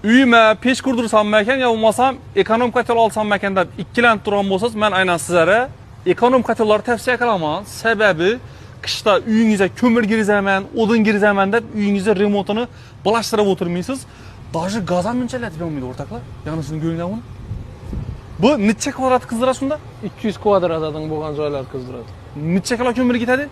Uyma pesh qurdirsam ekan yo bo'lmasam ekonom kotel olsam ekan deb ikkilanib turgan bo'lsangiz, men aynan sizlarga ekonom kotellarni tavsiya qilaman. Sababi qishda uyingizga ko'mir kirgizaman, o'din kirgizaman deb uyingizni remontini bilashtirib o'tirmaysiz. Даже gaz ham munchalatib olmaydi o'rtoqlar. Ya'ni sizning ko'nglingiz buni. Bu necha kvadrat qizdiradi shunda? 200 kvadratdan bo'lgan joylar qizdiradi. Necha kilo ko'mir ketadi?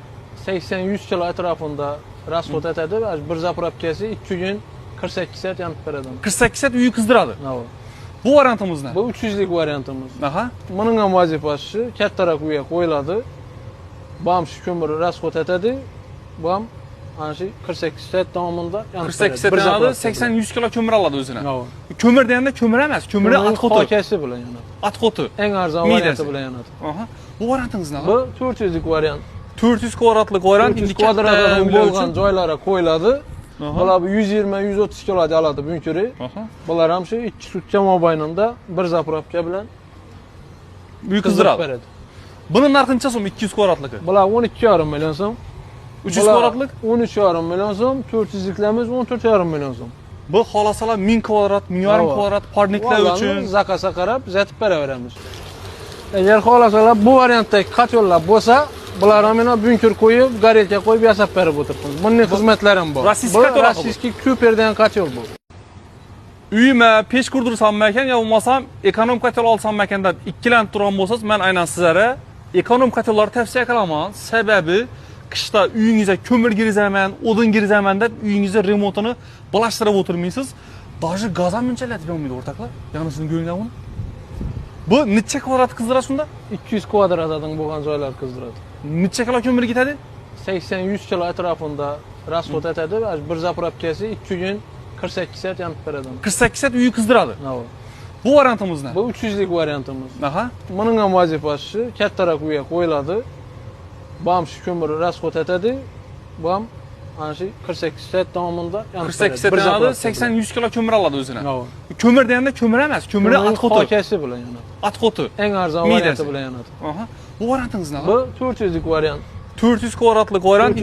80-100 kilo atrofida расход etadi va bir zapravkasi 2 kun 48 soat yanib beradi. 48 soat uyi qizdiradi. Bu variantimiz ne? Bu 300 lik variantimiz. Aha. Buning ham vazifasi kattaroq uyga qo'yiladi. Bu ham shu ko'mir расход etadi. Bu ham ana shu 48 soat davomida yanib beradi. 48 soat yanadi, 80-100 kilo ko'mir oladi o'zini. Ko'mir deganda ko'mir emas, ko'mir atqoti. Xokasi bilan yanadi. Atqoti. Eng arzon varianti bilan yanadi. Aha. Bu variantingiz ne? Bu 400 lik variant. 400 kvadratlik variant, 400 kvadratdan bo'lgan joylarga qo'yiladi. Bular 120-130 kilo oladi bunkuri. Bular ham shu 2 sutka mobaynida bir zapravka bilan uy qizdiradi. Buning narxi necha so'm 200 kvadratligi? Bular 12,5 million so'm. 300 kvadratlik 13,5 million so'm, 400 liklarimiz 14,5 million so'm. Bu xolasalar 1000 kvadrat, 1000 kvadrat parniklar uchun zakasa qarab uzatib beraveramiz. Agar xolasalar bu variantdagi kotellar bo'lsa, bular ham mana bunker qo'yib, garelka qo'yib yasab berib o'tiribmiz. Bunday xizmatlar ham bor. Bu rossiyskiy Cooper'dan kotel bu. Uyma pesh qurdirsam ekan yo bo'lmasam ekonom kotel olsam ekan deb ikkilanib turgan bo'lsangiz, men aynan sizlarga ekonom kotellarni tavsiya qilaman. Sababi qishda uyingizga ko'mir kirgizaman, o'din kirgizaman deb uyingizni remontini bilashtirib o'tirmaysiz. Даже gaz ham munchalatib olmaydi o'rtoqlar. Ya'ni sizning ko'nglingiz buni. Bu necha kvadrat qizdiradi shunda? 200 kvadratdan bo'lgan joylar qizdiradi. Necha kilo ko'mir ketadi? 80-100 kilo atrofida расход etadi va bir zapravkasi 2 kun 48 soat yanib beradi. 48 soat uyi qizdiradi. Bu variantimiz ne? Bu 300 lik variantimiz. Aha. Buning ham vazifasi kattaroq uyga qo'yiladi. Bu ham shu ko'mir расход etadi. Bu ham ana shu 48 soat davomida yanib beradi. 48 soat yanadi, 80-100 kilo ko'mir oladi o'zini. Ko'mir deganda ko'mir emas, ko'mir atqoti. Xokasi bilan yanadi. Atqoti. Eng arzon varianti bilan yanadi. Aha. Bu variantingiz ne? Bu 400 lik variant. 400 kvadratlik variant